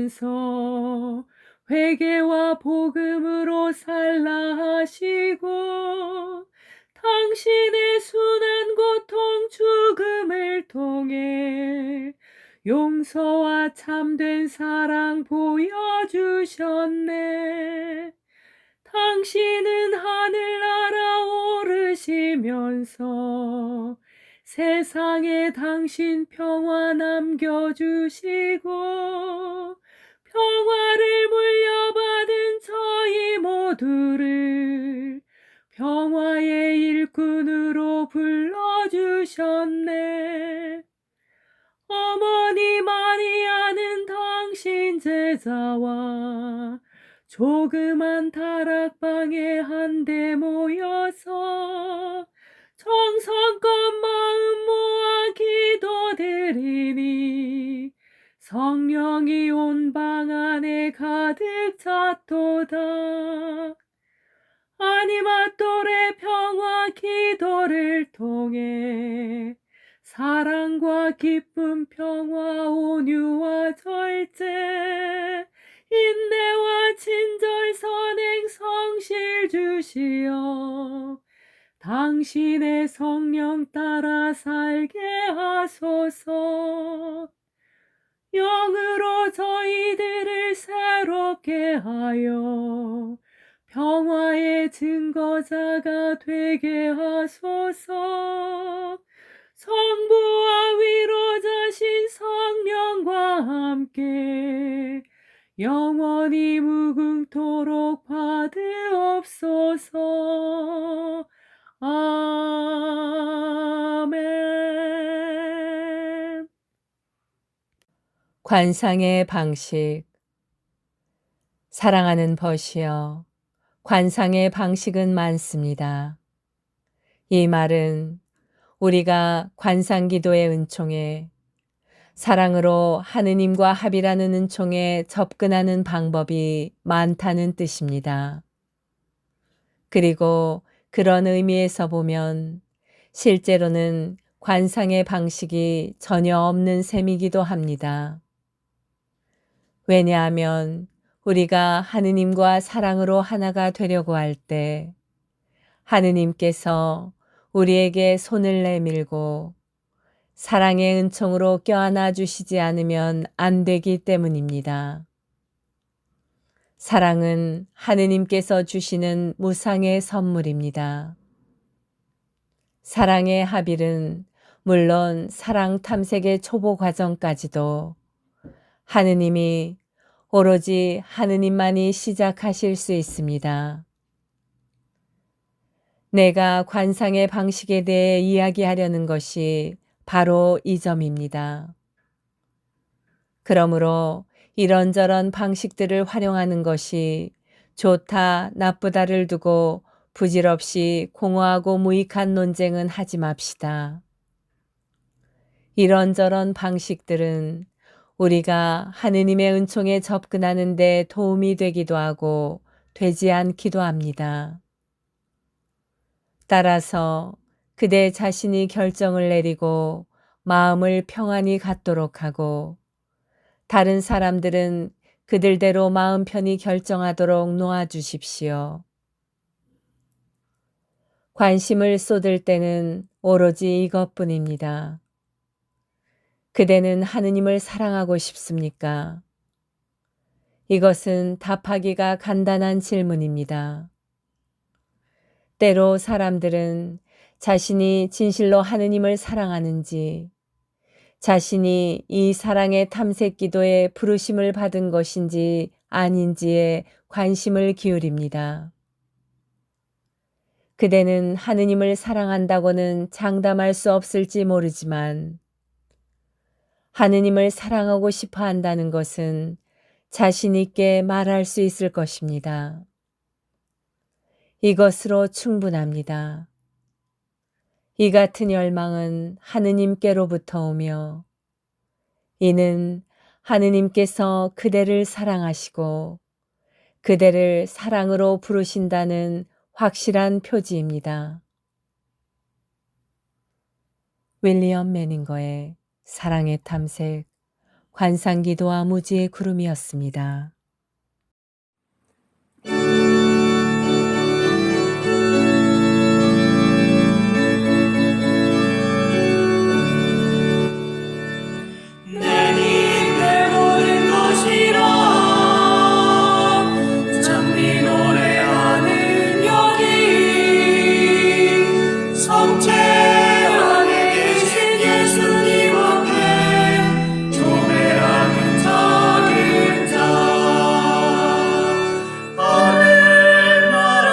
주시면서 회개와 복음으로 살라 하시고 당신의 순한 고통 죽음을 통해 용서와 참된 사랑 보여주셨네. 당신은 하늘나라 오르시면서 세상에 당신 평화 남겨주시고 평화를 물려받은 저희 모두를 평화의 일꾼으로 불러주셨네. 어머니 마리아는 당신 제자와 조그만 다락방에 한데 모여서 정성껏 마음 모아 기도드리니 성령이 온 방 안에 가득 찼도다. 아니마똘의 평화 기도를 통해 사랑과 기쁨, 평화, 온유와 절제, 인내와 친절, 선행, 성실 주시어 당신의 성령 따라 살게 하소서. 영으로 저희들을 새롭게 하여 평화의 증거자가 되게 하소서. 성부와 위로자신 성령과 함께 영원히 무궁토록 받으옵소서. 아멘. 관상의 방식. 사랑하는 벗이여, 관상의 방식은 많습니다. 이 말은 우리가 관상기도의 은총에 사랑으로 하느님과 합이라는 은총에 접근하는 방법이 많다는 뜻입니다. 그리고 그런 의미에서 보면 실제로는 관상의 방식이 전혀 없는 셈이기도 합니다. 왜냐하면 우리가 하느님과 사랑으로 하나가 되려고 할 때 하느님께서 우리에게 손을 내밀고 사랑의 은총으로 껴안아 주시지 않으면 안 되기 때문입니다. 사랑은 하느님께서 주시는 무상의 선물입니다. 사랑의 합일은 물론 사랑 탐색의 초보 과정까지도 하느님이 오로지 하느님만이 시작하실 수 있습니다. 내가 관상의 방식에 대해 이야기하려는 것이 바로 이 점입니다. 그러므로 이런저런 방식들을 활용하는 것이 좋다, 나쁘다를 두고 부질없이 공허하고 무익한 논쟁은 하지 맙시다. 이런저런 방식들은 우리가 하느님의 은총에 접근하는 데 도움이 되기도 하고 되지 않기도 합니다. 따라서 그대 자신이 결정을 내리고 마음을 평안히 갖도록 하고 다른 사람들은 그들대로 마음 편히 결정하도록 놓아주십시오. 관심을 쏟을 때는 오로지 이것뿐입니다. 그대는 하느님을 사랑하고 싶습니까? 이것은 답하기가 간단한 질문입니다. 때로 사람들은 자신이 진실로 하느님을 사랑하는지, 자신이 이 사랑의 탐색 기도에 부르심을 받은 것인지 아닌지에 관심을 기울입니다. 그대는 하느님을 사랑한다고는 장담할 수 없을지 모르지만 하느님을 사랑하고 싶어 한다는 것은 자신 있게 말할 수 있을 것입니다. 이것으로 충분합니다. 이 같은 열망은 하느님께로부터 오며 이는 하느님께서 그대를 사랑하시고 그대를 사랑으로 부르신다는 확실한 표지입니다. 윌리엄 매닝거의 사랑의 탐색, 관상기도와 무지의 구름이었습니다. 내 모든 것이라 찬미 노래하는 여기 성체 안에 계신 예수님 앞에 조배하는 작은 자 하늘 나라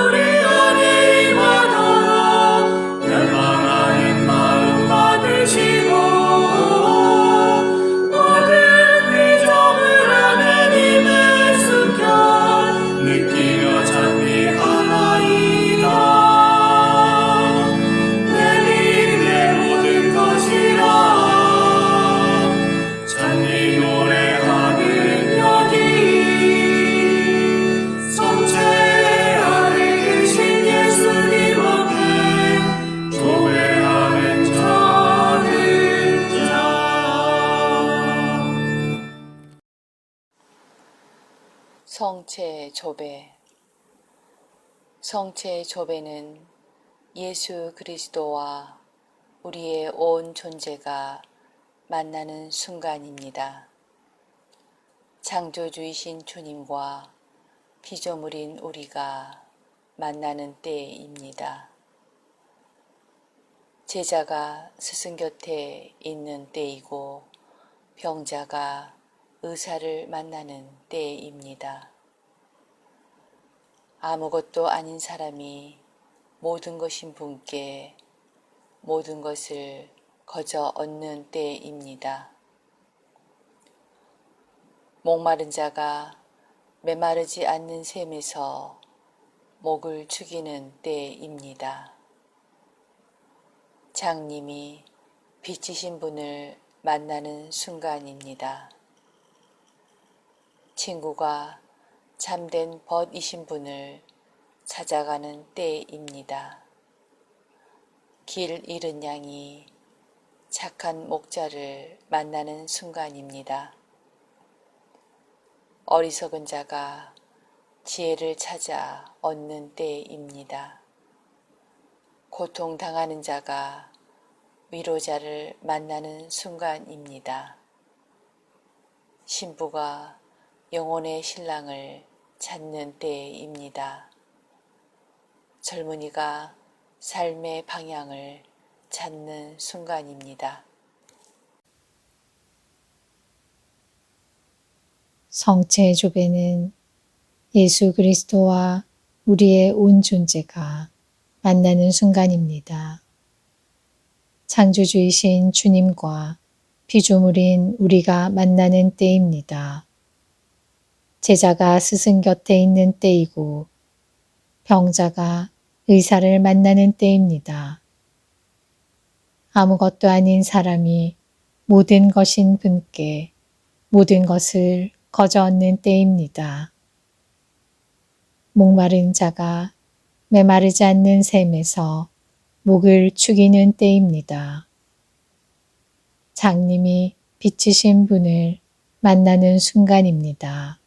우리 안에 임하도록 멸망하는 마음 받으시고 느끼며 찬미하나이다. 내 모든 것이라 찬미 노래하는 여기 성체 안에 계신 예수님 앞에 조배하는 작은 자. 성체 조배. 성체 조배는 예수 그리스도와 우리의 온 존재가 만나는 순간입니다. 창조주이신 주님과 피조물인 우리가 만나는 때입니다. 제자가 스승 곁에 있는 때이고 병자가 의사를 만나는 때입니다. 아무것도 아닌 사람이 모든 것인 분께 모든 것을 거저 얻는 때입니다. 목마른 자가 메마르지 않는 샘에서 목을 축이는 때입니다. 장님이 빛이신 분을 만나는 순간입니다. 친구가 참된 벗이신 분을 찾아가는 때입니다. 길 잃은 양이 착한 목자를 만나는 순간입니다. 어리석은 자가 지혜를 찾아 얻는 때입니다. 고통당하는 자가 위로자를 만나는 순간입니다. 신부가 영혼의 신랑을 찾는 때입니다. 젊은이가 삶의 방향을 찾는 순간입니다. 성체 조배는 예수 그리스도와 우리의 온 존재가 만나는 순간입니다. 창조주이신 주님과 피조물인 우리가 만나는 때입니다. 제자가 스승 곁에 있는 때이고 병자가 의사를 만나는 때입니다. 아무것도 아닌 사람이 모든 것인 분께 모든 것을 거저 얻는 때입니다. 목마른 자가 메마르지 않는 샘에서 목을 축이는 때입니다. 장님이 빛이신 분을 만나는 순간입니다.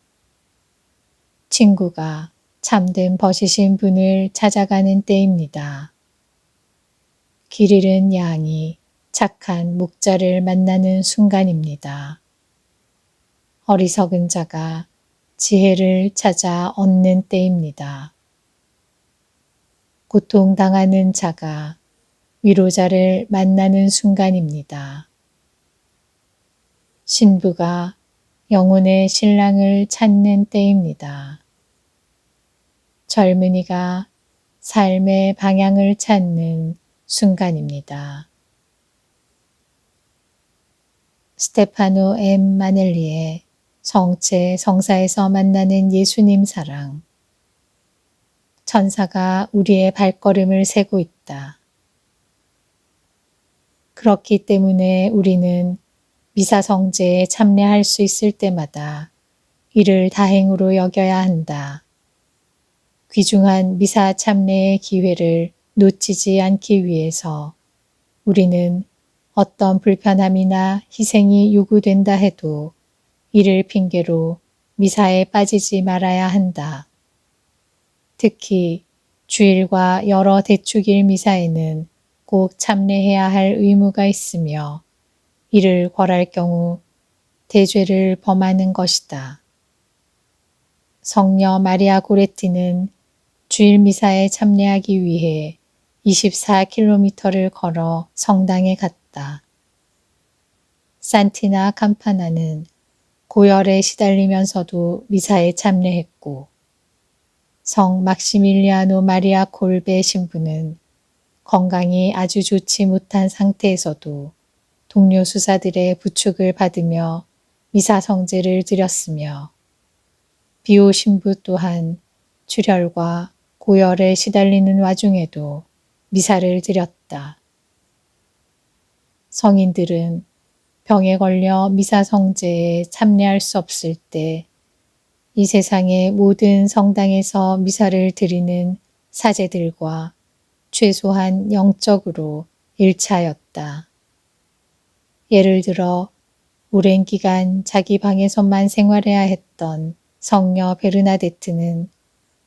친구가 참된 벗이신 분을 찾아가는 때입니다. 길 잃은 양이 착한 목자를 만나는 순간입니다. 어리석은 자가 지혜를 찾아 얻는 때입니다. 고통당하는 자가 위로자를 만나는 순간입니다. 신부가 영혼의 신랑을 찾는 때입니다. 젊은이가 삶의 방향을 찾는 순간입니다. 스테파노 M. 마넬리의 성체 성사에서 만나는 예수님 사랑. 천사가 우리의 발걸음을 세고 있다. 그렇기 때문에 우리는 미사 성제에 참여할 수 있을 때마다 이를 다행으로 여겨야 한다. 귀중한 미사 참례의 기회를 놓치지 않기 위해서 우리는 어떤 불편함이나 희생이 요구된다 해도 이를 핑계로 미사에 빠지지 말아야 한다. 특히 주일과 여러 대축일 미사에는 꼭 참례해야 할 의무가 있으며 이를 벌할 경우 대죄를 범하는 것이다. 성녀 마리아 고레티는 주일 미사에 참례하기 위해 24km를 걸어 성당에 갔다. 산티나 캄파나는 고열에 시달리면서도 미사에 참례했고 성 막시밀리아노 마리아 콜베 신부는 건강이 아주 좋지 못한 상태에서도 동료 수사들의 부축을 받으며 미사 성제를 드렸으며 비오 신부 또한 출혈과 고열에 시달리는 와중에도 미사를 드렸다. 성인들은 병에 걸려 미사 성제에 참여할 수 없을 때 이 세상의 모든 성당에서 미사를 드리는 사제들과 최소한 영적으로 일치하였다. 예를 들어 오랜 기간 자기 방에서만 생활해야 했던 성녀 베르나데트는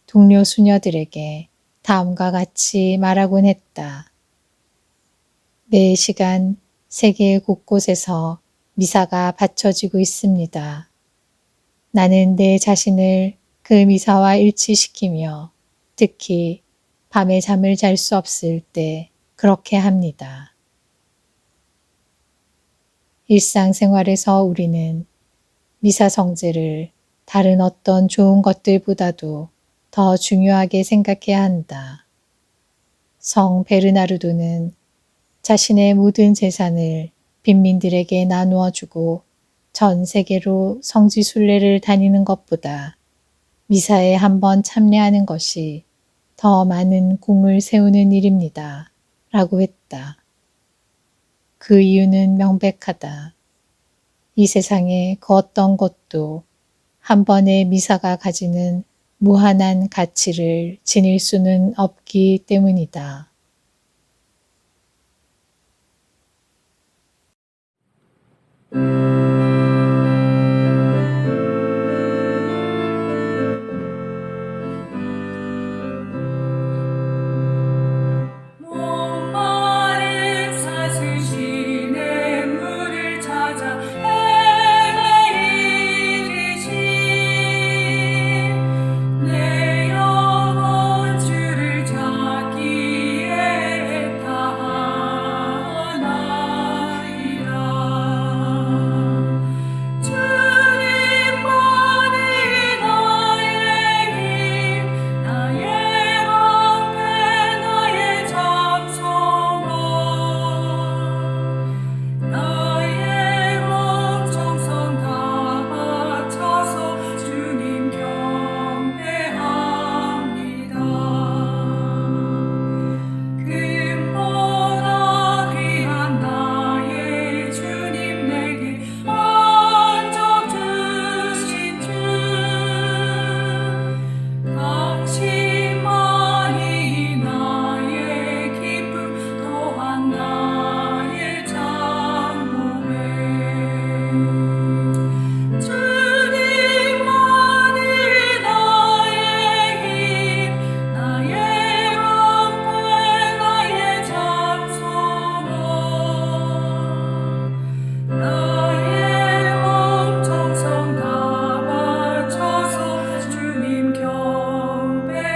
동료 수녀들에게 다음과 같이 말하곤 했다. 매 시간 세계 곳곳에서 미사가 바쳐지고 있습니다. 나는 내 자신을 그 미사와 일치시키며 특히 밤에 잠을 잘 수 없을 때 그렇게 합니다. 일상생활에서 우리는 미사 성제를 다른 어떤 좋은 것들보다도 더 중요하게 생각해야 한다. 성 베르나르도는 자신의 모든 재산을 빈민들에게 나누어 주고 전 세계로 성지 순례를 다니는 것보다 미사에 한번 참여하는 것이 더 많은 공을 세우는 일입니다. 라고 했다. 그 이유는 명백하다. 이 세상의 그 어떤 것도 한 번의 미사가 가지는 무한한 가치를 지닐 수는 없기 때문이다. 목마른 사슬시내 물을 찾아 헤매이듯이 내 영혼 주를 찾기에 다하나이다. 주님만이 나의 힘, 나의 방패, 나의 장성원, 나의 몸 정성 다 바쳐서 주님 경배합니다. 금보다 귀한 나의 주님 내게 안적 주신 주, 당신만이 나의 기쁨 또한 나의 장복에 주님만이 나의 힘, 나의 방패, 나의 장성원, 나의 몸 정성 다 바쳐서 주님 경배합니다.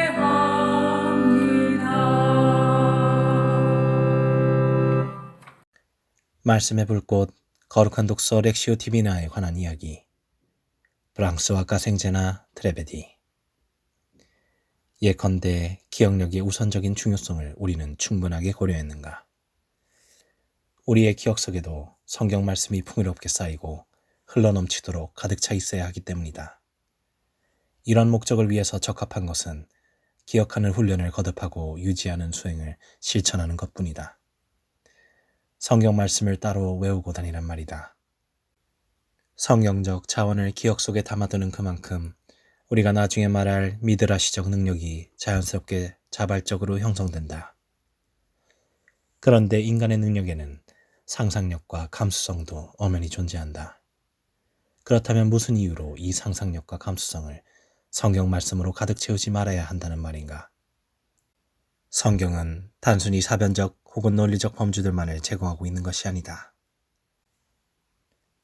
말씀의 불꽃, 거룩한 독서 렉시오 디비나에 관한 이야기. 프랑스와 가생제나 트레베디. 예컨대 기억력의 우선적인 중요성을 우리는 충분하게 고려했는가? 우리의 기억 속에도 성경 말씀이 풍요롭게 쌓이고 흘러넘치도록 가득 차 있어야 하기 때문이다. 이런 목적을 위해서 적합한 것은 기억하는 훈련을 거듭하고 유지하는 수행을 실천하는 것뿐이다. 성경 말씀을 따로 외우고 다니란 말이다. 성경적 자원을 기억 속에 담아두는 그만큼 우리가 나중에 말할 미드라시적 능력이 자연스럽게 자발적으로 형성된다. 그런데 인간의 능력에는 상상력과 감수성도 엄연히 존재한다. 그렇다면 무슨 이유로 이 상상력과 감수성을 성경 말씀으로 가득 채우지 말아야 한다는 말인가? 성경은 단순히 사변적 혹은 논리적 범주들만을 제공하고 있는 것이 아니다.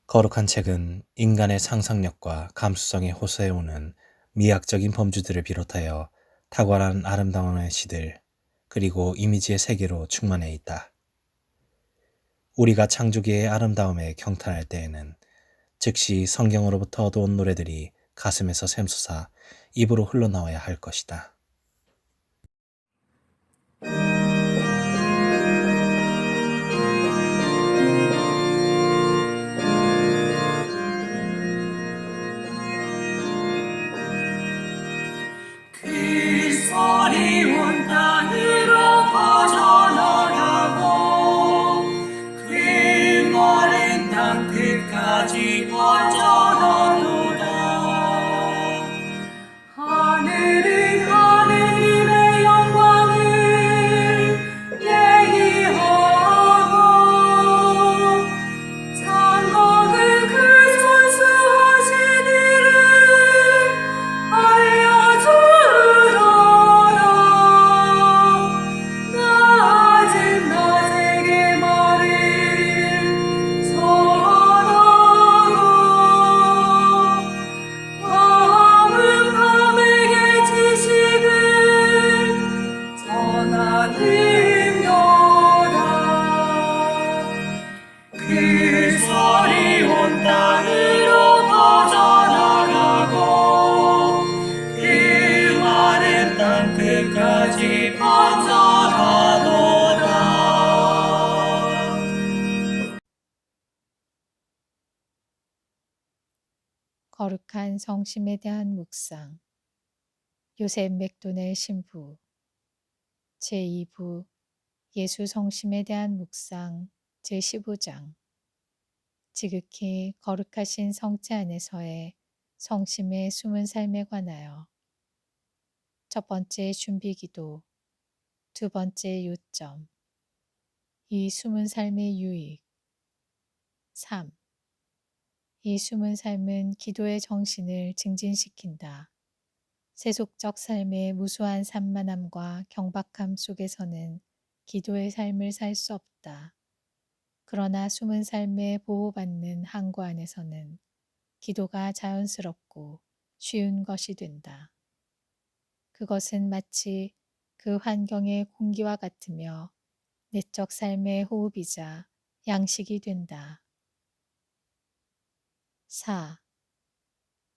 거룩한 책은 인간의 상상력과 감수성에 호소해오는 미학적인 범주들을 비롯하여 탁월한 아름다움의 시들, 그리고 이미지의 세계로 충만해 있다. 우리가 창조기의 아름다움에 경탄할 때에는 즉시 성경으로부터 얻어온 노래들이 가슴에서 샘솟아 입으로 흘러나와야 할 것이다. 그 소리 온 땅으로 퍼져나가고 그 마른 땅 끝까지 퍼져나도다. 하늘은 하느님의 영광을 얘기하고 장막은 그 선수하신 일을 알려주더라. 낮은 낮에게 말을 전하고 밤은 밤에게 지식을 전하는도다. 그 소리 온 땅으로 퍼져나가고 그 마른 땅 끝까지 퍼져가도다. 거룩한 성심에 대한 묵상. 요셉 맥도넬 신부 제2부 예수 성심에 대한 묵상 제15장. 지극히 거룩하신 성체 안에서의 성심의 숨은 삶에 관하여. 첫 번째 준비기도, 두 번째 요점, 이 숨은 삶의 유익. 3. 이 숨은 삶은 기도의 정신을 증진시킨다. 세속적 삶의 무수한 산만함과 경박함 속에서는 기도의 삶을 살 수 없다. 그러나 숨은 삶에 보호받는 항구 안에서는 기도가 자연스럽고 쉬운 것이 된다. 그것은 마치 그 환경의 공기와 같으며 내적 삶의 호흡이자 양식이 된다. 4.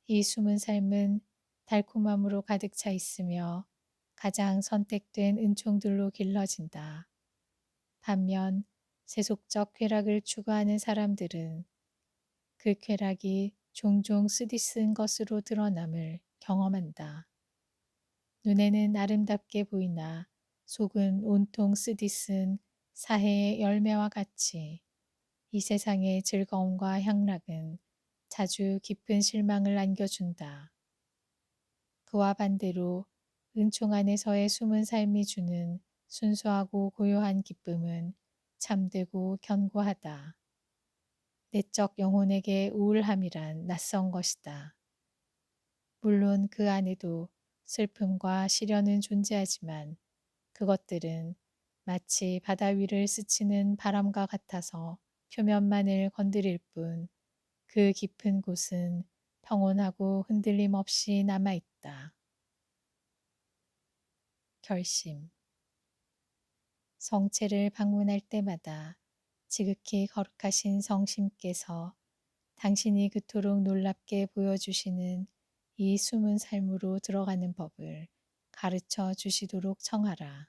이 숨은 삶은 달콤함으로 가득 차 있으며 가장 선택된 은총들로 길러진다. 반면 세속적 쾌락을 추구하는 사람들은 그 쾌락이 종종 쓰디쓴 것으로 드러남을 경험한다. 눈에는 아름답게 보이나 속은 온통 쓰디쓴 사해의 열매와 같이 이 세상의 즐거움과 향락은 자주 깊은 실망을 안겨준다. 그와 반대로 은총 안에서의 숨은 삶이 주는 순수하고 고요한 기쁨은 참되고 견고하다. 내적 영혼에게 우울함이란 낯선 것이다. 물론 그 안에도 슬픔과 시련은 존재하지만 그것들은 마치 바다 위를 스치는 바람과 같아서 표면만을 건드릴 뿐 그 깊은 곳은 평온하고 흔들림 없이 남아있다. 결심. 성체를 방문할 때마다 지극히 거룩하신 성심께서 당신이 그토록 놀랍게 보여주시는 이 숨은 삶으로 들어가는 법을 가르쳐 주시도록 청하라.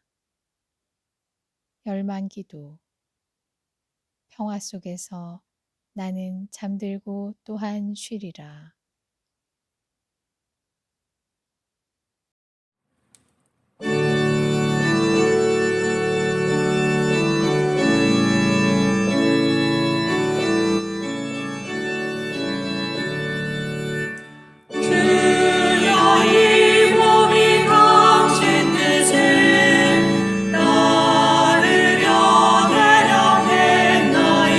열망기도. 평화 속에서 나는 잠들고 또한 쉬리라. 주여 이 몸이 당신 뜻을 따르려 대령했나이다.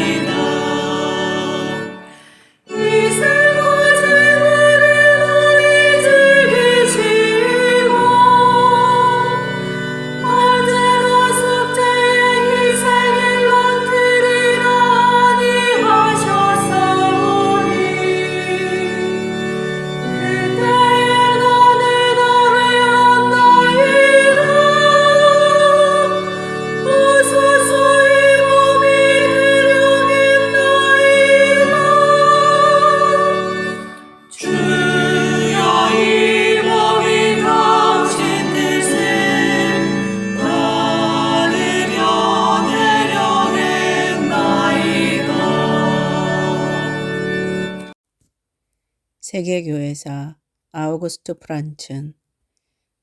세계교회사 아우구스트 프란츠는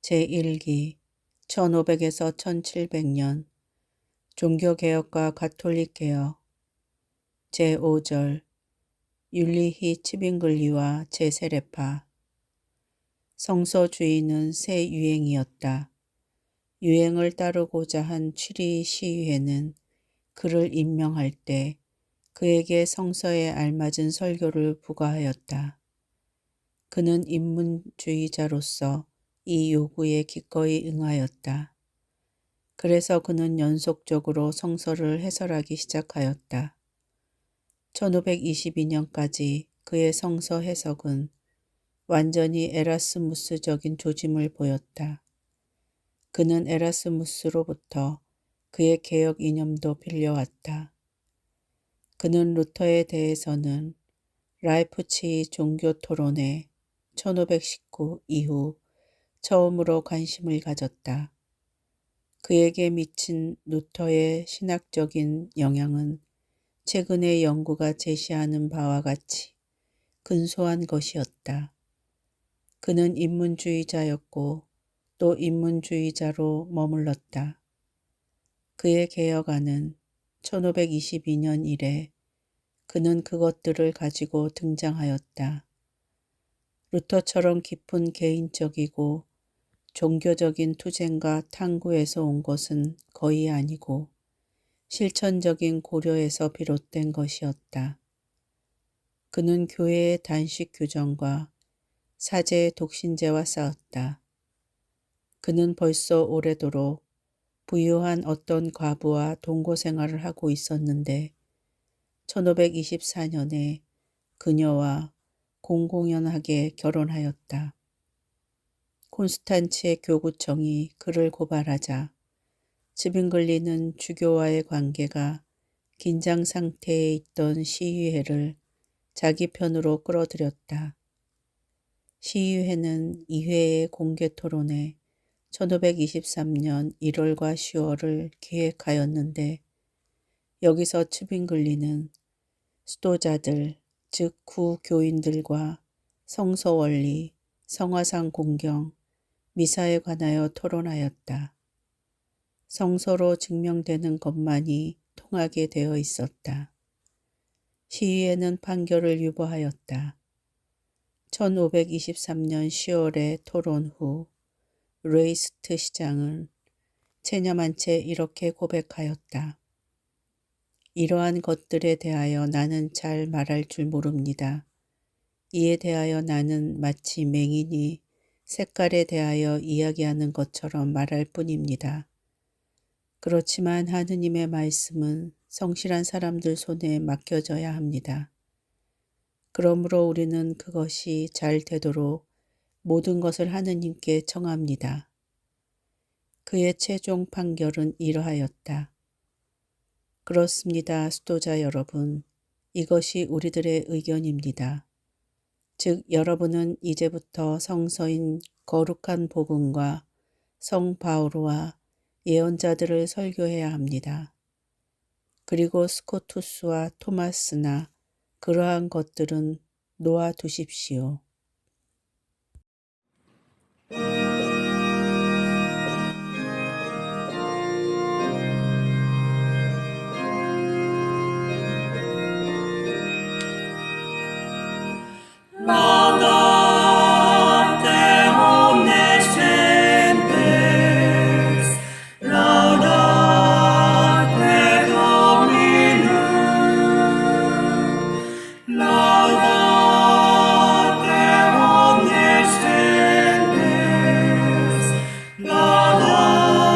제1기 1500에서 1700년 종교개혁과 가톨릭개혁 제5절 율리히 치빙글리와 제세례파 성서주의는 새 유행이었다. 유행을 따르고자 한 취리 시위회는 그를 임명할 때 그에게 성서에 알맞은 설교를 부과하였다. 그는 인문주의자로서 이 요구에 기꺼이 응하였다. 그래서 그는 연속적으로 성서를 해설하기 시작하였다. 1522년까지 그의 성서 해석은 완전히 에라스무스적인 조짐을 보였다. 그는 에라스무스로부터 그의 개혁 이념도 빌려왔다. 그는 루터에 대해서는 라이프치히 종교 토론회 1519 이후 처음으로 관심을 가졌다. 그에게 미친 루터의 신학적인 영향은 최근의 연구가 제시하는 바와 같이 근소한 것이었다. 그는 인문주의자였고 또 인문주의자로 머물렀다. 그의 개혁안은 1522년 이래 그는 그것들을 가지고 등장하였다. 루터처럼 깊은 개인적이고 종교적인 투쟁과 탐구에서 온 것은 거의 아니고 실천적인 고려에서 비롯된 것이었다. 그는 교회의 단식 규정과 사제의 독신제와 싸웠다. 그는 벌써 오래도록 부유한 어떤 과부와 동거 생활을 하고 있었는데 1524년에 그녀와 공공연하게 결혼하였다. 콘스탄츠의 교구청이 그를 고발하자 치빙글리는 주교와의 관계가 긴장 상태에 있던 시위회를 자기 편으로 끌어들였다. 시위회는 2회의 공개 토론회 1523년 1월과 10월을 기획하였는데 여기서 치빙글리는 수도자들, 즉 구교인들과 성서 원리, 성화상 공경, 미사에 관하여 토론하였다. 성서로 증명되는 것만이 통하게 되어 있었다. 시위회는 판결을 유보하였다. 1523년 10월의 토론 후 레이스트 시장은 체념한 채 이렇게 고백하였다. 이러한 것들에 대하여 나는 잘 말할 줄 모릅니다. 이에 대하여 나는 마치 맹인이 색깔에 대하여 이야기하는 것처럼 말할 뿐입니다. 그렇지만 하느님의 말씀은 성실한 사람들 손에 맡겨져야 합니다. 그러므로 우리는 그것이 잘 되도록 모든 것을 하느님께 청합니다. 그의 최종 판결은 이러하였다. 그렇습니다, 수도자 여러분. 이것이 우리들의 의견입니다. 즉 여러분은 이제부터 성서인 거룩한 복음과 성 바오로와 예언자들을 설교해야 합니다. 그리고 스코투스와 토마스나 그러한 것들은 놓아두십시오. Laudate omnescentes, laudate Dominum, laudate omnescentes, laudate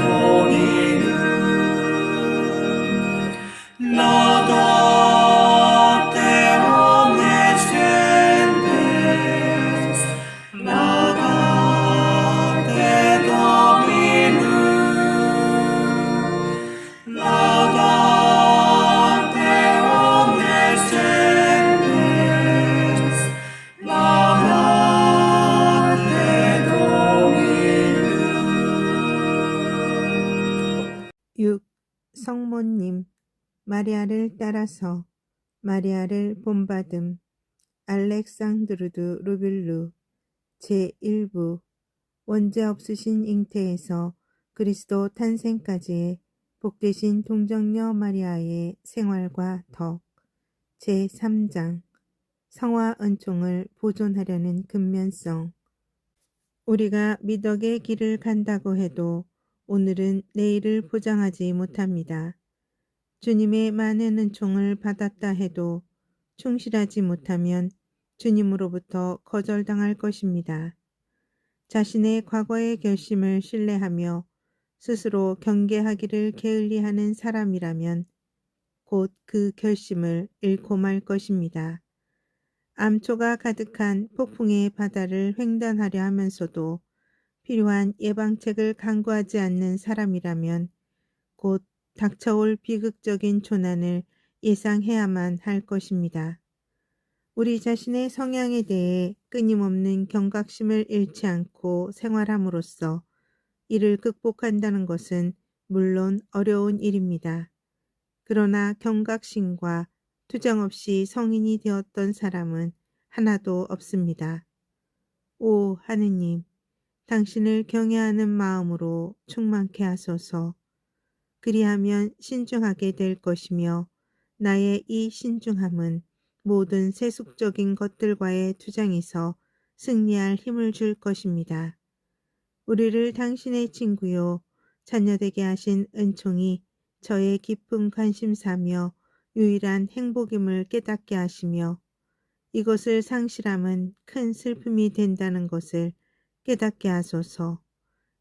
Dominum, laudate omnescentes, laudate Dominum, laudate omnescentes, laudate Dominum. 6. 성모님 마리아를 따라서 마리아를 본받음. 알렉상드르드 루빌루 제1부 원죄 없으신 잉태에서 그리스도 탄생까지의 복되신 동정녀 마리아의 생활과 덕 제3장 성화 은총을 보존하려는 근면성. 우리가 미덕의 길을 간다고 해도 오늘은 내일을 보장하지 못합니다. 주님의 많은 은총을 받았다 해도 충실하지 못하면 주님으로부터 거절당할 것입니다. 자신의 과거의 결심을 신뢰하며 스스로 경계하기를 게을리하는 사람이라면 곧 그 결심을 잃고 말 것입니다. 암초가 가득한 폭풍의 바다를 횡단하려 하면서도 필요한 예방책을 강구하지 않는 사람이라면 곧 닥쳐올 비극적인 조난을 예상해야만 할 것입니다. 우리 자신의 성향에 대해 끊임없는 경각심을 잃지 않고 생활함으로써 이를 극복한다는 것은 물론 어려운 일입니다. 그러나 경각심과 투정 없이 성인이 되었던 사람은 하나도 없습니다. 오 하느님, 당신을 경외하는 마음으로 충만케 하소서. 그리하면 신중하게 될 것이며 나의 이 신중함은 모든 세속적인 것들과의 투쟁에서 승리할 힘을 줄 것입니다. 우리를 당신의 친구요 자녀되게 하신 은총이 저의 깊은 관심사며 유일한 행복임을 깨닫게 하시며 이것을 상실함은 큰 슬픔이 된다는 것을 깨닫게 하소서.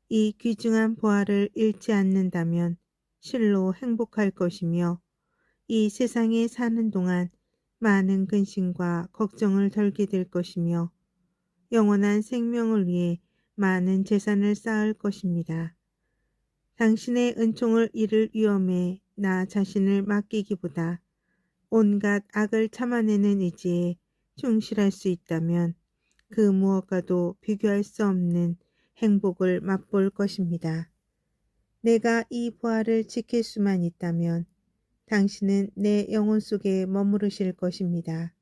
이 귀중한 보화를 잃지 않는다면 실로 행복할 것이며 이 세상에 사는 동안 많은 근심과 걱정을 덜게 될 것이며 영원한 생명을 위해 많은 재산을 쌓을 것입니다. 당신의 은총을 잃을 위험에 나 자신을 맡기기보다 온갖 악을 참아내는 의지에 충실할 수 있다면 그 무엇과도 비교할 수 없는 행복을 맛볼 것입니다. 내가 이 보화를 지킬 수만 있다면 당신은 내 영혼 속에 머무르실 것입니다.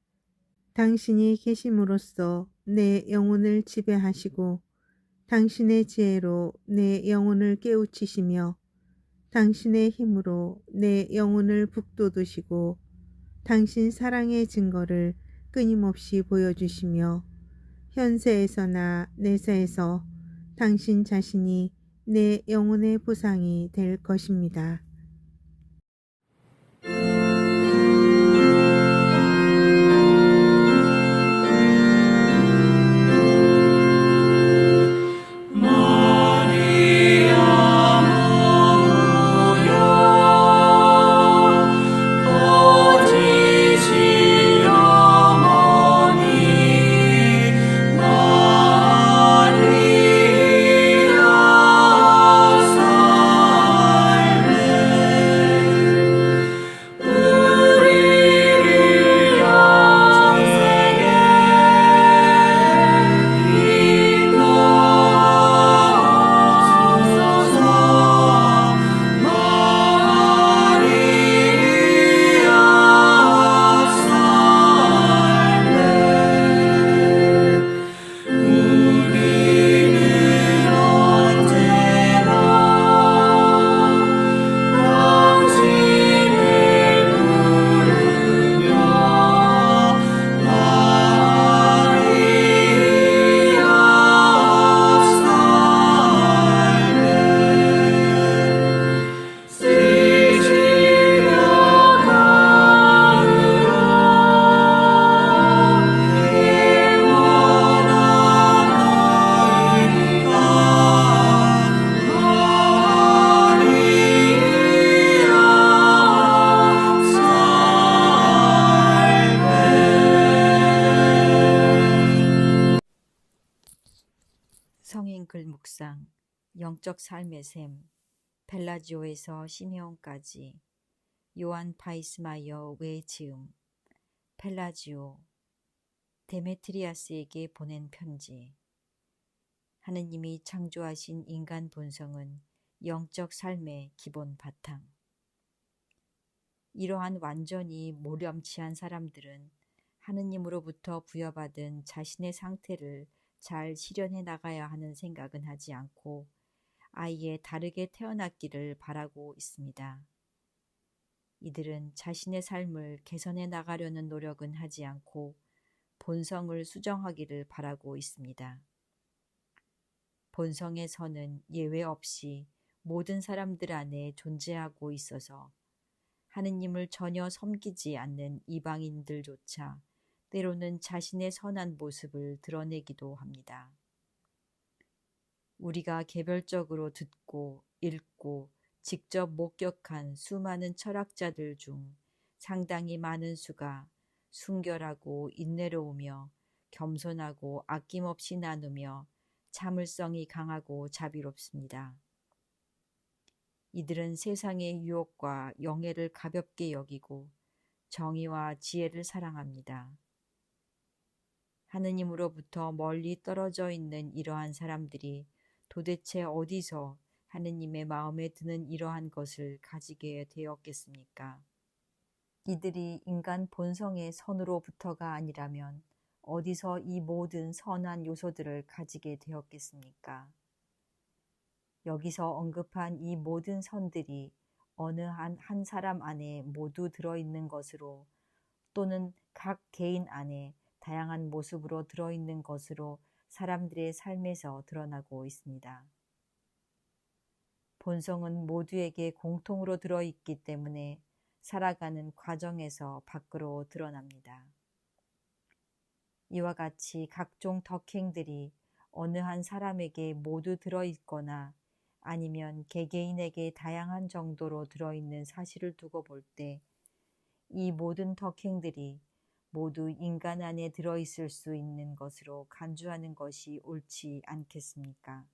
당신이 계심으로써 내 영혼을 지배하시고 당신의 지혜로 내 영혼을 깨우치시며 당신의 힘으로 내 영혼을 북돋우시고 당신 사랑의 증거를 끊임없이 보여주시며 현세에서나 내세에서 당신 자신이 내 영혼의 보상이 될 것입니다. 성인 글 묵상, 영적 삶의 샘, 펠라지오에서 시메온까지, 요한 파이스마이어 외지음, 펠라지오, 데메트리아스에게 보낸 편지. 하느님이 창조하신 인간 본성은 영적 삶의 기본 바탕. 이러한 완전히 모렴치한 사람들은 하느님으로부터 부여받은 자신의 상태를 잘 실현해 나가야 하는 생각은 하지 않고 아예 다르게 태어났기를 바라고 있습니다. 이들은 자신의 삶을 개선해 나가려는 노력은 하지 않고 본성을 수정하기를 바라고 있습니다. 본성의 선은 예외 없이 모든 사람들 안에 존재하고 있어서 하느님을 전혀 섬기지 않는 이방인들조차 때로는 자신의 선한 모습을 드러내기도 합니다. 우리가 개별적으로 듣고 읽고 직접 목격한 수많은 철학자들 중 상당히 많은 수가 순결하고 인내로우며 겸손하고 아낌없이 나누며 참을성이 강하고 자비롭습니다. 이들은 세상의 유혹과 영예를 가볍게 여기고 정의와 지혜를 사랑합니다. 하느님으로부터 멀리 떨어져 있는 이러한 사람들이 도대체 어디서 하느님의 마음에 드는 이러한 것을 가지게 되었겠습니까? 이들이 인간 본성의 선으로부터가 아니라면 어디서 이 모든 선한 요소들을 가지게 되었겠습니까? 여기서 언급한 이 모든 선들이 어느 한 사람 안에 모두 들어있는 것으로 또는 각 개인 안에 다양한 모습으로 들어있는 것으로 사람들의 삶에서 드러나고 있습니다. 본성은 모두에게 공통으로 들어있기 때문에 살아가는 과정에서 밖으로 드러납니다. 이와 같이 각종 덕행들이 어느 한 사람에게 모두 들어있거나 아니면 개개인에게 다양한 정도로 들어있는 사실을 두고 볼 때 이 모든 덕행들이 모두 인간 안에 들어있을 수 있는 것으로 간주하는 것이 옳지 않겠습니까?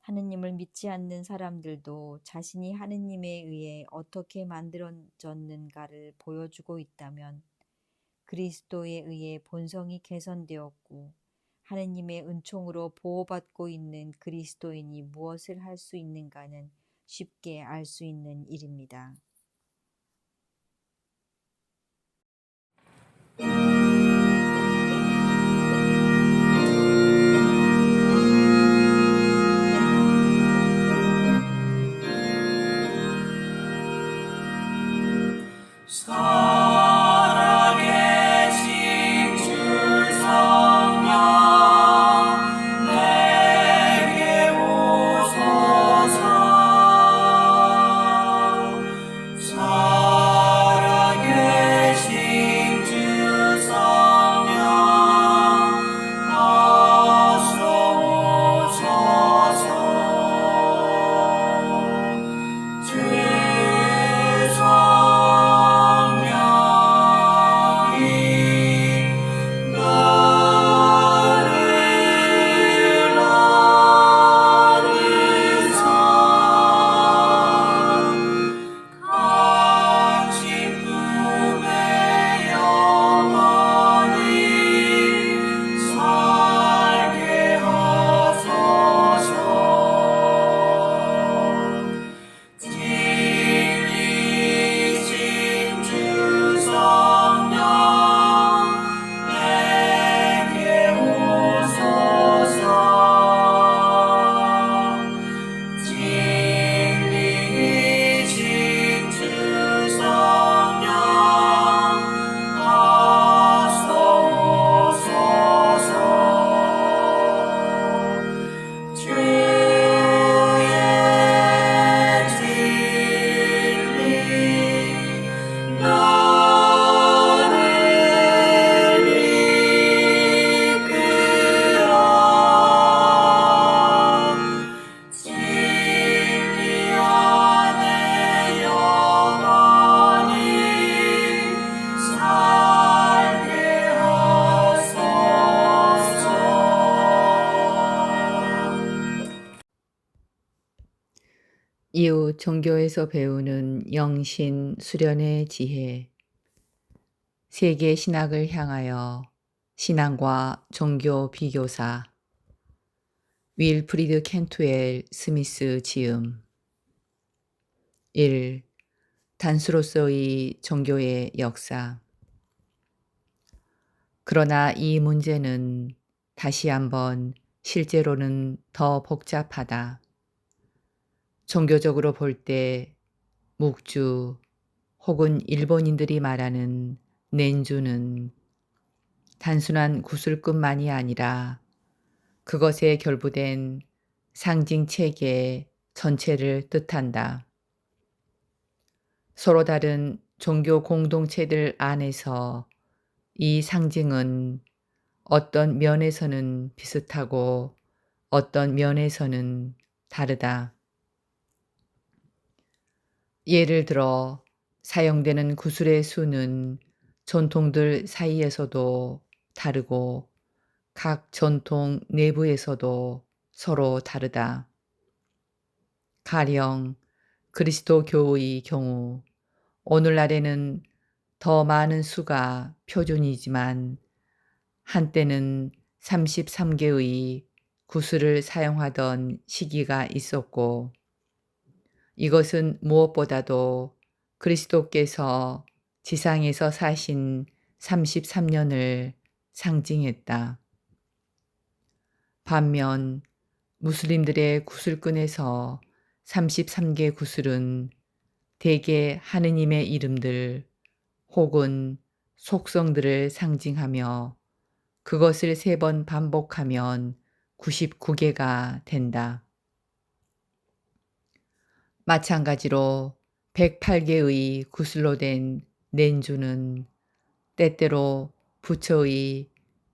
하느님을 믿지 않는 사람들도 자신이 하느님에 의해 어떻게 만들어졌는가를 보여주고 있다면 그리스도에 의해 본성이 개선되었고 하느님의 은총으로 보호받고 있는 그리스도인이 무엇을 할 수 있는가는 쉽게 알 수 있는 일입니다. 살아계신 주 성령 내게 오소서. 살아계신 주 성령 어서 오소서. 주 성령이 너를 얻으사 간신 품에 영원히 살게 하소서. 진리신 주 성령 내게 오소서. 진리신 주 성령 어서 오소서. 주의 진리 너를 이끌어 진리 안에 영원히 살게 하소서. 이웃 종교에서 배우는 영신 수련의 지혜. 세계 신학을 향하여 신앙과 종교 비교사. 윌프리드 켄투엘 스미스 지음. 1. 단수로서의 종교의 역사. 그러나 이 문제는 다시 한번 실제로는 더 복잡하다. 종교적으로 볼 때 묵주 혹은 일본인들이 말하는 넨주는 단순한 구슬끝만이 아니라 그것에 결부된 상징 체계 전체를 뜻한다. 서로 다른 종교 공동체들 안에서 이 상징은 어떤 면에서는 비슷하고 어떤 면에서는 다르다. 예를 들어 사용되는 구슬의 수는 전통들 사이에서도 다르고 각 전통 내부에서도 서로 다르다. 가령 그리스도교의 경우 오늘날에는 더 많은 수가 표준이지만 한때는 33개의 구슬을 사용하던 시기가 있었고 이것은 무엇보다도 그리스도께서 지상에서 사신 33년을 상징했다. 반면 무슬림들의 구슬끈에서 33개 구슬은 대개 하느님의 이름들 혹은 속성들을 상징하며 그것을 3번 반복하면 99개가 된다. 마찬가지로 108개의 구슬로 된 넨주는 때때로 부처의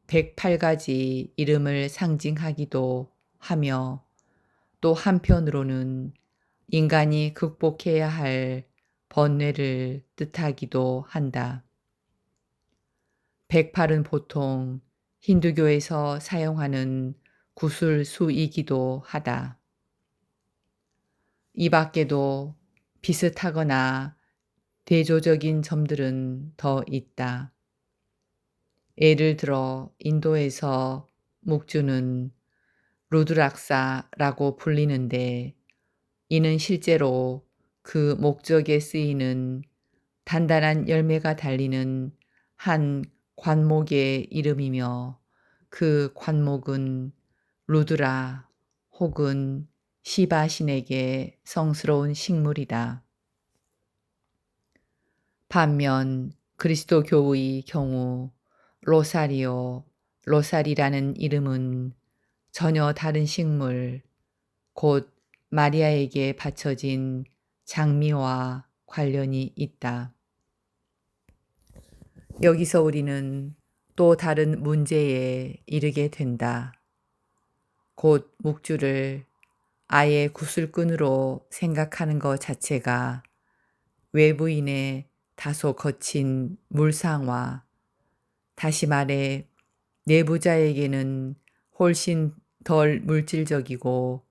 108가지 이름을 상징하기도 하며 또 한편으로는 인간이 극복해야 할 번뇌를 뜻하기도 한다. 108은 보통 힌두교에서 사용하는 구슬 수이기도 하다. 이 밖에도 비슷하거나 대조적인 점들은 더 있다. 예를 들어 인도에서 묵주는 루드락사라고 불리는데 이는 실제로 그 목적에 쓰이는 단단한 열매가 달리는 한 관목의 이름이며 그 관목은 루드라 혹은 시바신에게 성스러운 식물이다. 반면 그리스도교의 경우 로사리라는 이름은 전혀 다른 식물, 곧 마리아에게 바쳐진 장미와 관련이 있다. 여기서 우리는 또 다른 문제에 이르게 된다. 곧 묵주를 아예 구슬끈으로 생각하는 것 자체가 외부인의 다소 거친 물상화, 다시 말해 내부자에게는 훨씬 덜 물질적이고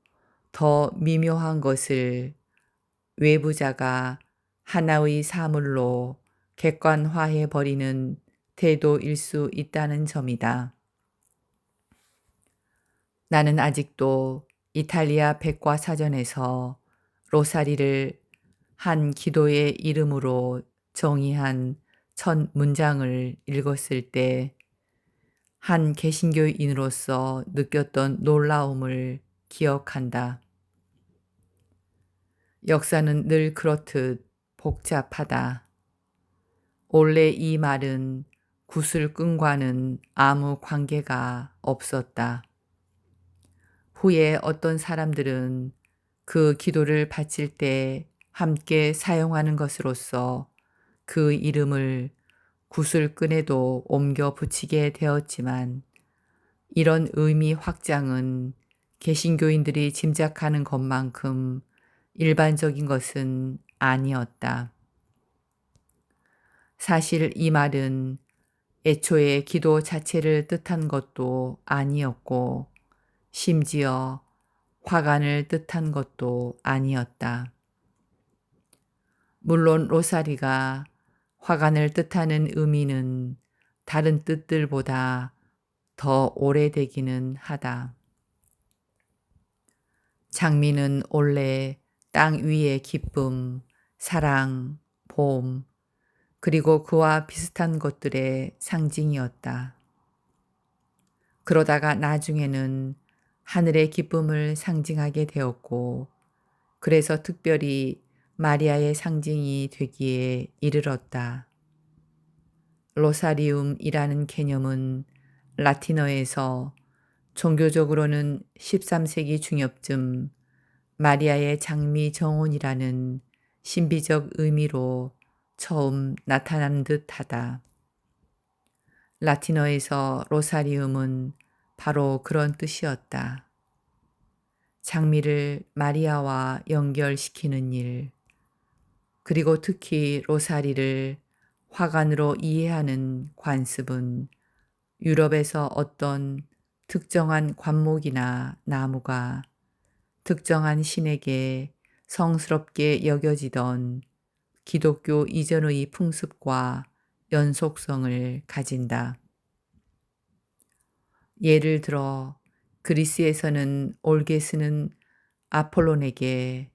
더 미묘한 것을 외부자가 하나의 사물로 객관화해 버리는 태도일 수 있다는 점이다. 나는 아직도 이탈리아 백과사전에서 로사리를 한 기도의 이름으로 정의한 첫 문장을 읽었을 때 한 개신교인으로서 느꼈던 놀라움을 기억한다. 역사는 늘 그렇듯 복잡하다. 원래 이 말은 구슬끈과는 아무 관계가 없었다. 후에 어떤 사람들은 그 기도를 바칠 때 함께 사용하는 것으로서 그 이름을 구슬끈에도 옮겨 붙이게 되었지만 이런 의미 확장은 개신교인들이 짐작하는 것만큼 일반적인 것은 아니었다. 사실 이 말은 애초에 기도 자체를 뜻한 것도 아니었고 심지어 화관을 뜻한 것도 아니었다. 물론 로사리가 화관을 뜻하는 의미는 다른 뜻들보다 더 오래되기는 하다. 장미는 원래 땅 위의 기쁨, 사랑, 봄, 그리고 그와 비슷한 것들의 상징이었다. 그러다가 나중에는 하늘의 기쁨을 상징하게 되었고, 그래서 특별히 마리아의 상징이 되기에 이르렀다. 로사리움이라는 개념은 라틴어에서 종교적으로는 13세기 중엽쯤 마리아의 장미 정혼이라는 신비적 의미로 처음 나타난 듯하다. 라틴어에서 로사리움은 바로 그런 뜻이었다. 장미를 마리아와 연결시키는 일, 그리고 특히 로사리를 화관으로 이해하는 관습은 유럽에서 어떤 특정한 관목이나 나무가 특정한 신에게 성스럽게 여겨지던 기독교 이전의 풍습과 연속성을 가진다. 예를 들어 그리스에서는 올게스는 아폴론에게,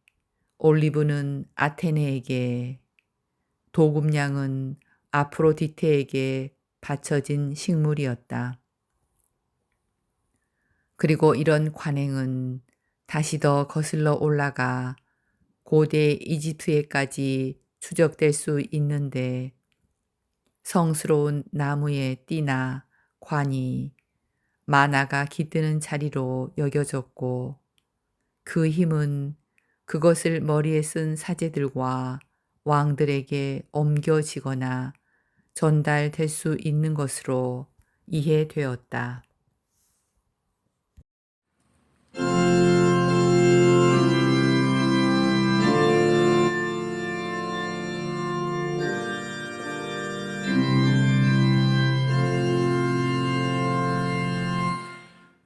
올리브는 아테네에게, 도금냥은 아프로디테에게 바쳐진 식물이었다. 그리고 이런 관행은 다시 더 거슬러 올라가 고대 이집트에까지 추적될 수 있는데, 성스러운 나무의 띠나 관이 만화가 깃드는 자리로 여겨졌고, 그 힘은 그것을 머리에 쓴 사제들과 왕들에게 옮겨지거나 전달될 수 있는 것으로 이해되었다.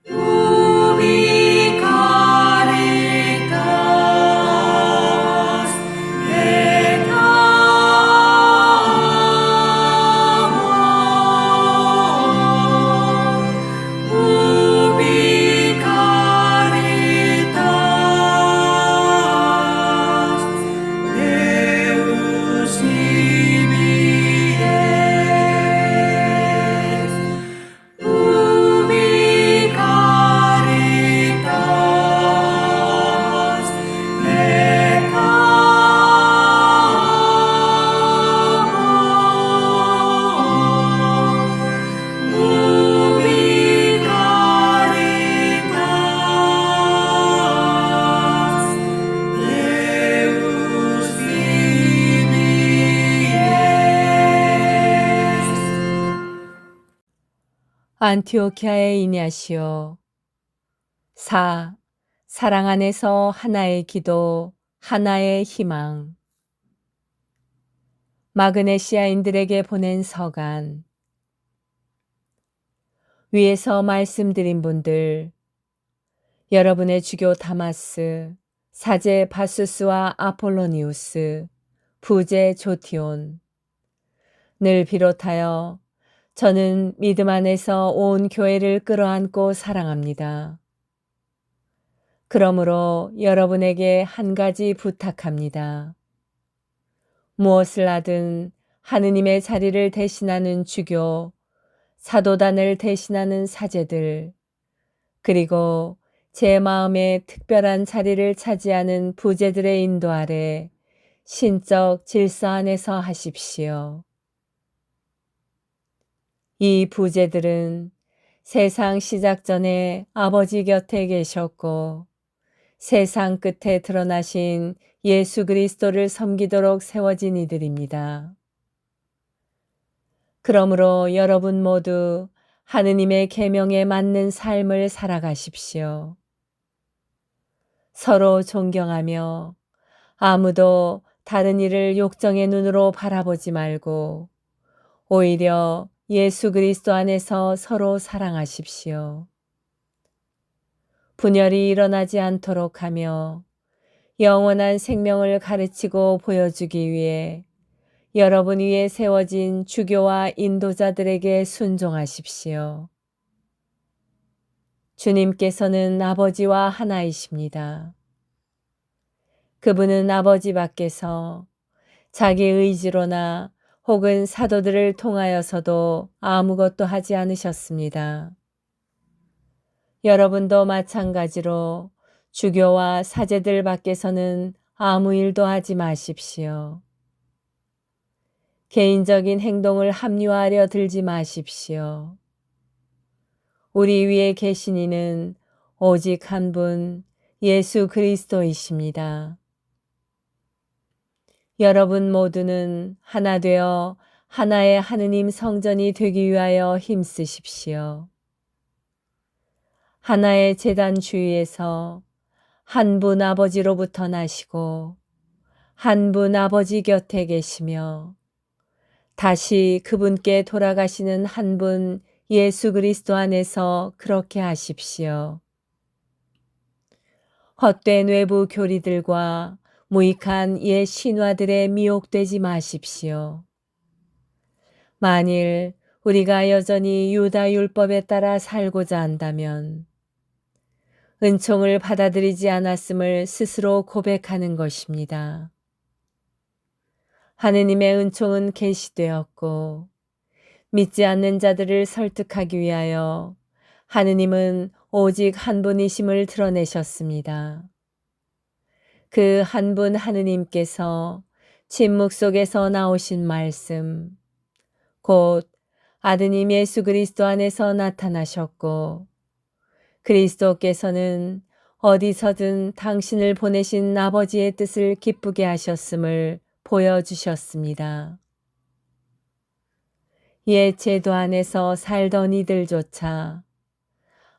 Ubi caritas et amor. Ubi caritas Deus ibi est. Ubi caritas et amor. Ubi caritas Deus ibi est. 안티오키아의 이냐시오. 4. 사랑 안에서 하나의 기도, 하나의 희망. 마그네시아인들에게 보낸 서간. 위에서 말씀드린 분들, 여러분의 주교 다마스, 사제 바수스와 아폴로니우스, 부제 조티온, 늘 비롯하여 저는 믿음 안에서 온 교회를 끌어안고 사랑합니다. 그러므로 여러분에게 한 가지 부탁합니다. 무엇을 하든 하느님의 자리를 대신하는 주교, 사도단을 대신하는 사제들, 그리고 제 마음에 특별한 자리를 차지하는 부제들의 인도 아래 신적 질서 안에서 하십시오. 이 부제들은 세상 시작 전에 아버지 곁에 계셨고 세상 끝에 드러나신 예수 그리스도를 섬기도록 세워진 이들입니다. 그러므로 여러분 모두 하느님의 계명에 맞는 삶을 살아가십시오. 서로 존경하며 아무도 다른 이를 욕정의 눈으로 바라보지 말고 오히려 예수 그리스도 안에서 서로 사랑하십시오. 분열이 일어나지 않도록 하며 영원한 생명을 가르치고 보여주기 위해 여러분 위에 세워진 주교와 인도자들에게 순종하십시오. 주님께서는 아버지와 하나이십니다. 그분은 아버지 밖에서 자기 의지로나 혹은 사도들을 통하여서도 아무것도 하지 않으셨습니다. 여러분도 마찬가지로 주교와 사제들 밖에서는 아무 일도 하지 마십시오. 개인적인 행동을 합리화하려 들지 마십시오. 우리 위에 계신 이는 오직 한 분, 예수 그리스도이십니다. 여러분 모두는 하나 되어 하나의 하느님 성전이 되기 위하여 힘쓰십시오. 하나의 제단 주위에서 한 분 아버지로부터 나시고 한 분 아버지 곁에 계시며 다시 그분께 돌아가시는 한 분 예수 그리스도 안에서 그렇게 하십시오. 헛된 외부 교리들과 무익한 옛 신화들에 미혹되지 마십시오. 만일 우리가 여전히 유다 율법에 따라 살고자 한다면 은총을 받아들이지 않았음을 스스로 고백하는 것입니다. 하느님의 은총은 계시되었고 믿지 않는 자들을 설득하기 위하여 하느님은 오직 한 분이심을 드러내셨습니다. 그 한 분 하느님께서 침묵 속에서 나오신 말씀, 곧 아드님 예수 그리스도 안에서 나타나셨고 그리스도께서는 어디서든 당신을 보내신 아버지의 뜻을 기쁘게 하셨음을 보여주셨습니다. 옛 제도 안에서 살던 이들조차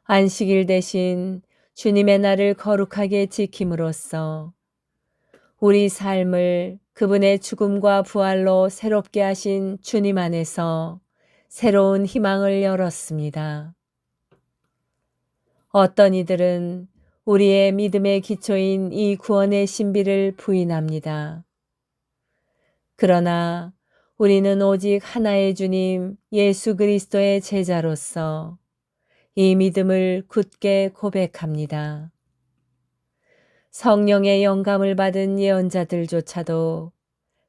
안식일 대신 주님의 날을 거룩하게 지킴으로써 우리 삶을 그분의 죽음과 부활로 새롭게 하신 주님 안에서 새로운 희망을 열었습니다. 어떤 이들은 우리의 믿음의 기초인 이 구원의 신비를 부인합니다. 그러나 우리는 오직 하나의 주님 예수 그리스도의 제자로서 이 믿음을 굳게 고백합니다. 성령의 영감을 받은 예언자들조차도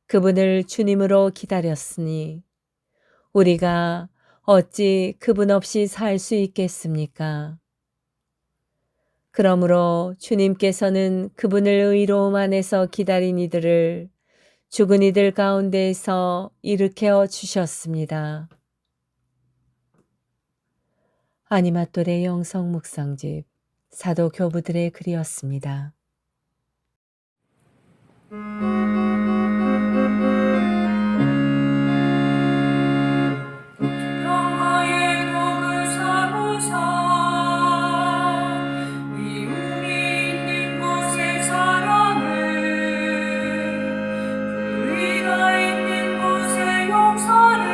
그분을 주님으로 기다렸으니 우리가 어찌 그분 없이 살 수 있겠습니까? 그러므로 주님께서는 그분을 의로움 안에서 기다린 이들을 죽은 이들 가운데에서 일으켜 주셨습니다. 아니마똘의 영성 묵상집 사도 교부들의 글이었습니다. 평화의 덕을 삼으사 미움이 있는 곳에 사랑을 불의가 있는 곳에 용서를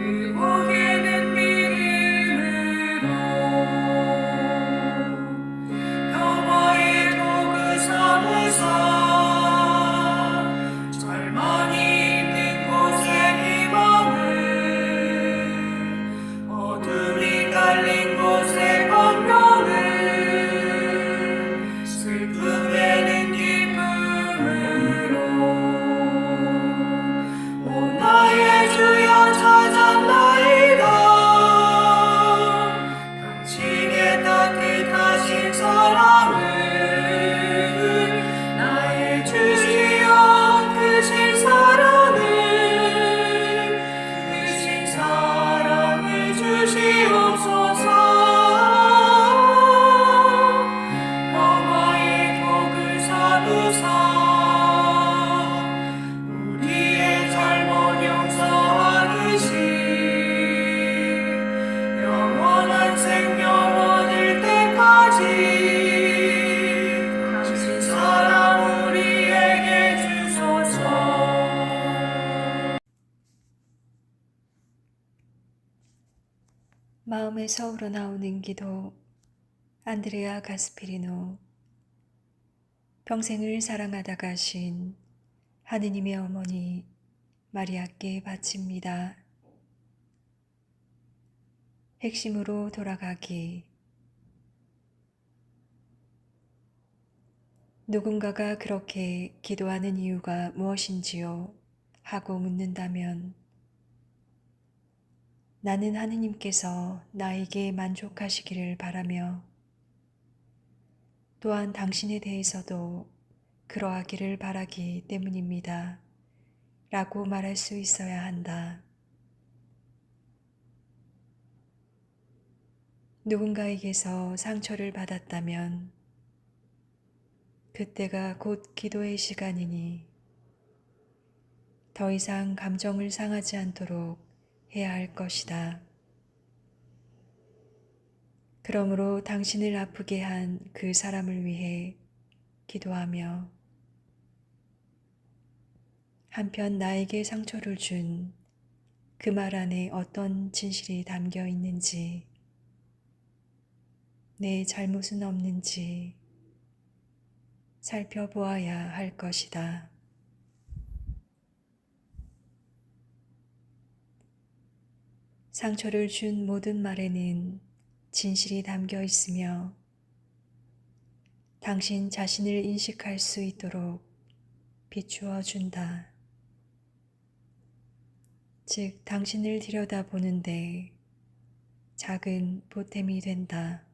의복에는 믿음으로 평화의 덕을 삼으사 절망이 있는 곳에 희망을 어둠이 깔린 곳에 광명을 슬픔에는 기쁨으로 오 나의 주여 찾았나이다 당신의 따뜻하신 사랑을 나의 주시여 크신 사랑을 주시옵소서 평화의 덕을 삼으사 우리의 잘못 용서하듯이 영원한 생명 얻을 때까지 당신 사랑 우리에게 주소서. 마음에서 우러나오는 기도 안드레아 가스피리노 평생을 사랑하다 가신 하느님의 어머니 마리아께 바칩니다. 핵심으로 돌아가기. 누군가가 그렇게 기도하는 이유가 무엇인지요? 하고 묻는다면 나는 하느님께서 나에게 만족하시기를 바라며 또한 당신에 대해서도 그러하기를 바라기 때문입니다. 라고 말할 수 있어야 한다. 누군가에게서 상처를 받았다면 그때가 곧 기도의 시간이니 더 이상 감정을 상하지 않도록 해야 할 것이다. 그러므로 당신을 아프게 한 그 사람을 위해 기도하며 한편 나에게 상처를 준 그 말 안에 어떤 진실이 담겨 있는지, 내 잘못은 없는지 살펴보아야 할 것이다. 상처를 준 모든 말에는 진실이 담겨 있으며 당신 자신을 인식할 수 있도록 비추어 준다. 즉, 당신을 들여다보는데 작은 보탬이 된다.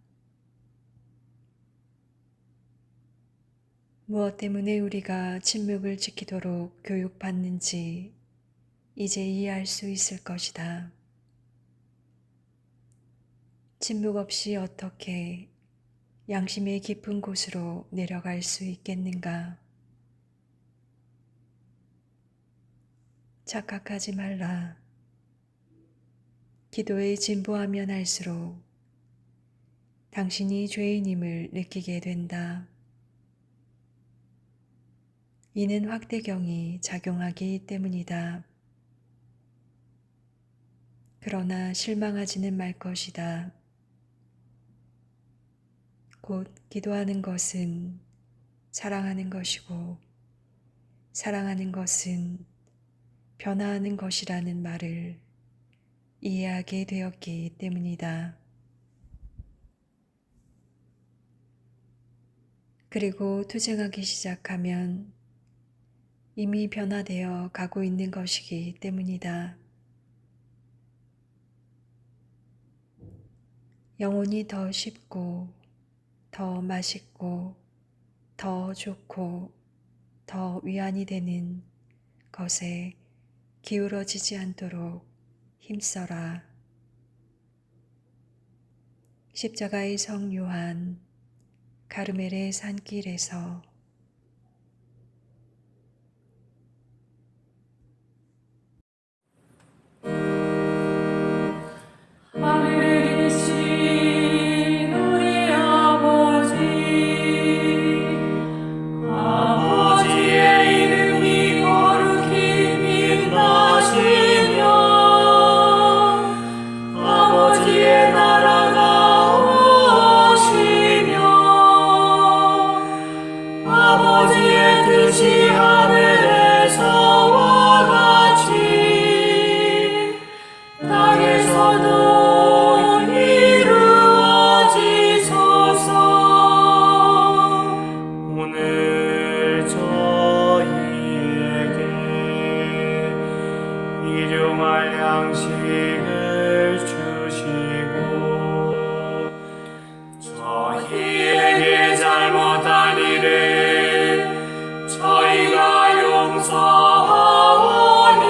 무엇 때문에 우리가 침묵을 지키도록 교육받는지 이제 이해할 수 있을 것이다. 침묵 없이 어떻게 양심의 깊은 곳으로 내려갈 수 있겠는가? 착각하지 말라. 기도에 진보하면 할수록 당신이 죄인임을 느끼게 된다. 이는 확대경이 작용하기 때문이다. 그러나 실망하지는 말 것이다. 곧 기도하는 것은 사랑하는 것이고 사랑하는 것은 변화하는 것이라는 말을 이해하게 되었기 때문이다. 그리고 투쟁하기 시작하면 이미 변화되어 가고 있는 것이기 때문이다. 영혼이 더 쉽고 더 맛있고 더 좋고 더 위안이 되는 것에 기울어지지 않도록 힘써라. 십자가의 성 요한, 가르멜의 산길에서 하늘에 계신 우리 아버지, 아버지의 이름이 거룩히 빛나시며 아버지의 나라가 오시며 아버지의 뜻이 하늘에서와 같이 땅에서도 이루어지소서. 오늘 저희에게 일용할 양식을 주시고 저희에게 잘못한 일을 저희가 용서하오니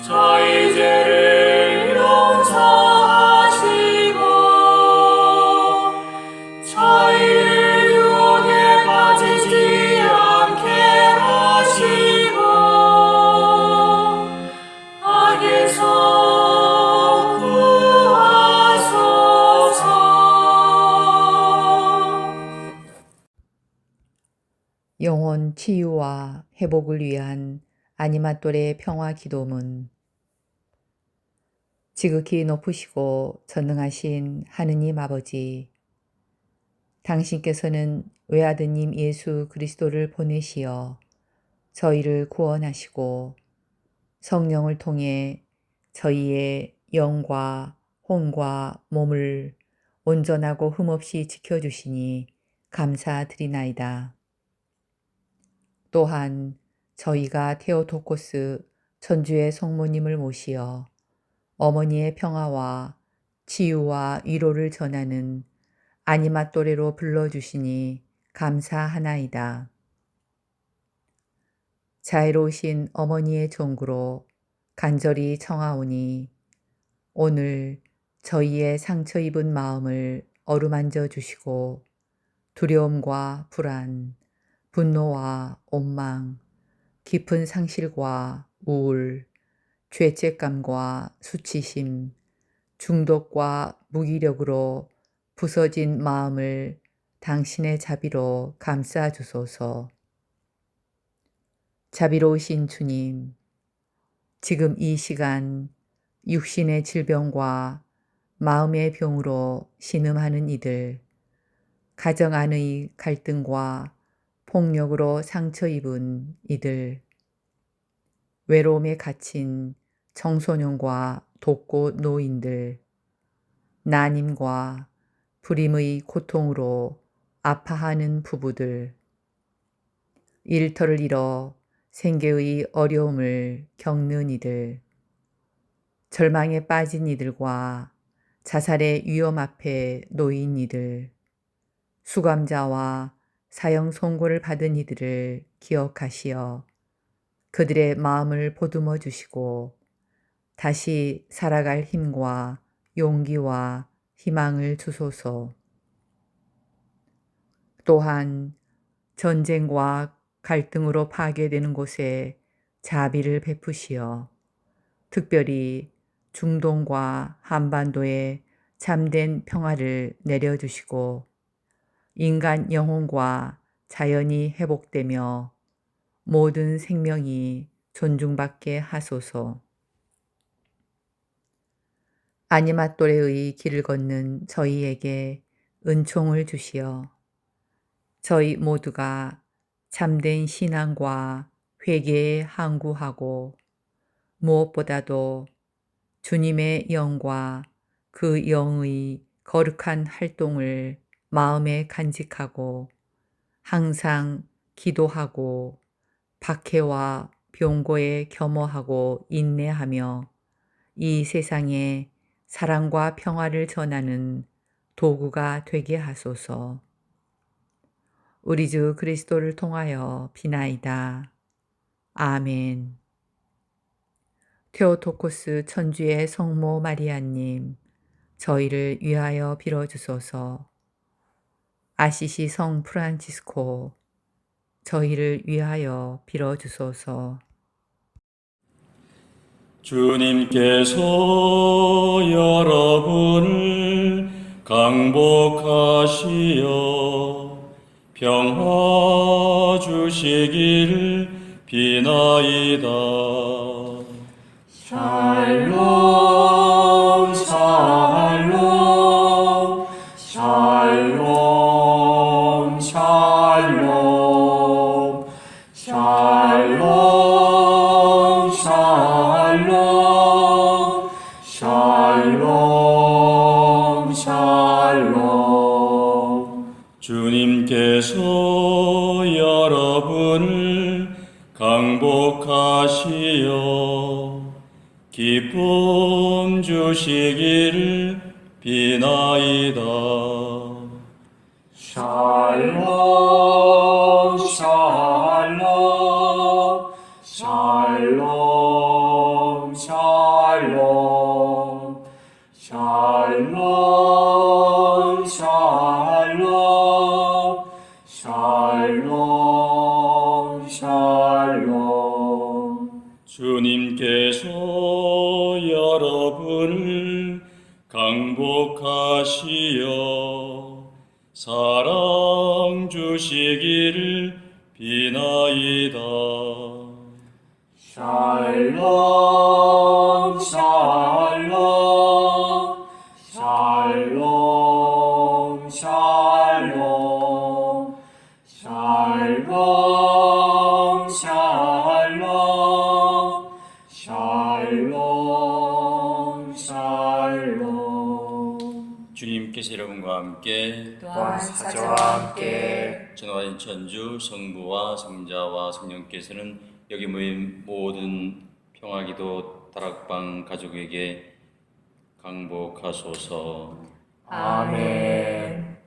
저희 죄를 용서하시고 저희를 유혹에 빠지지 않게 하시고 악에서 구하소서. 영혼 치유와 회복을 위한 아니마똘의 평화 기도문. 지극히 높으시고 전능하신 하느님 아버지, 당신께서는 외아드님 예수 그리스도를 보내시어 저희를 구원하시고 성령을 통해 저희의 영과 혼과 몸을 온전하고 흠없이 지켜주시니 감사드리나이다. 또한 저희가 테오토코스 천주의 성모님을 모시어 어머니의 평화와 치유와 위로를 전하는 아니마또레로 불러주시니 감사하나이다. 자애로우신 어머니의 종구로 간절히 청하오니 오늘 저희의 상처 입은 마음을 어루만져 주시고 두려움과 불안, 분노와 원망, 깊은 상실과 우울, 죄책감과 수치심, 중독과 무기력으로 부서진 마음을 당신의 자비로 감싸 주소서. 자비로우신 주님, 지금 이 시간 육신의 질병과 마음의 병으로 신음하는 이들, 가정 안의 갈등과 폭력으로 상처 입은 이들, 외로움에 갇힌 청소년과 독고 노인들, 난임과 불임의 고통으로 아파하는 부부들, 일터를 잃어 생계의 어려움을 겪는 이들, 절망에 빠진 이들과 자살의 위험 앞에 놓인 이들, 수감자와 사형 선고를 받은 이들을 기억하시어 그들의 마음을 보듬어 주시고 다시 살아갈 힘과 용기와 희망을 주소서. 또한 전쟁과 갈등으로 파괴되는 곳에 자비를 베푸시어 특별히 중동과 한반도에 참된 평화를 내려주시고 인간 영혼과 자연이 회복되며 모든 생명이 존중받게 하소서. 아니마또레의 길을 걷는 저희에게 은총을 주시어 저희 모두가 참된 신앙과 회개에 항구하고 무엇보다도 주님의 영과 그 영의 거룩한 활동을 마음에 간직하고 항상 기도하고 박해와 병고에 겸허하고 인내하며 이 세상에 사랑과 평화를 전하는 도구가 되게 하소서. 우리 주 그리스도를 통하여 비나이다. 아멘. 테오토코스 천주의 성모 마리아님, 저희를 위하여 빌어주소서. 아시시 성 프란치스코, 저희를 위하여 빌어주소서. 주님께서 여러분을 강복하시어 평화 주시기를 비나이다. 샬롬 샬롬 샬롬 샬롬 샬롬 샬롬 샬롬 샬롬. 주님께서 여러분을 강복하시어 기쁨 주시기를 비나이다. 샬롬 샬롬 샬롬 샬롬 샬롬 샬롬 샬롬 샬롬. 주님께서 여러분을 강복하시어 사랑 주시기를 비나이다. 샬롬 샬롬 샬롬 샬롬 샬롬 샬롬 샬롬 샬롬. 주님께서 여러분과 함께 또한 사자와 함께 전화인 천주 성부와 성자와 성령께서는 여기 모인 모든 평화기도 다락방 가족에게 강복하소서. 아멘.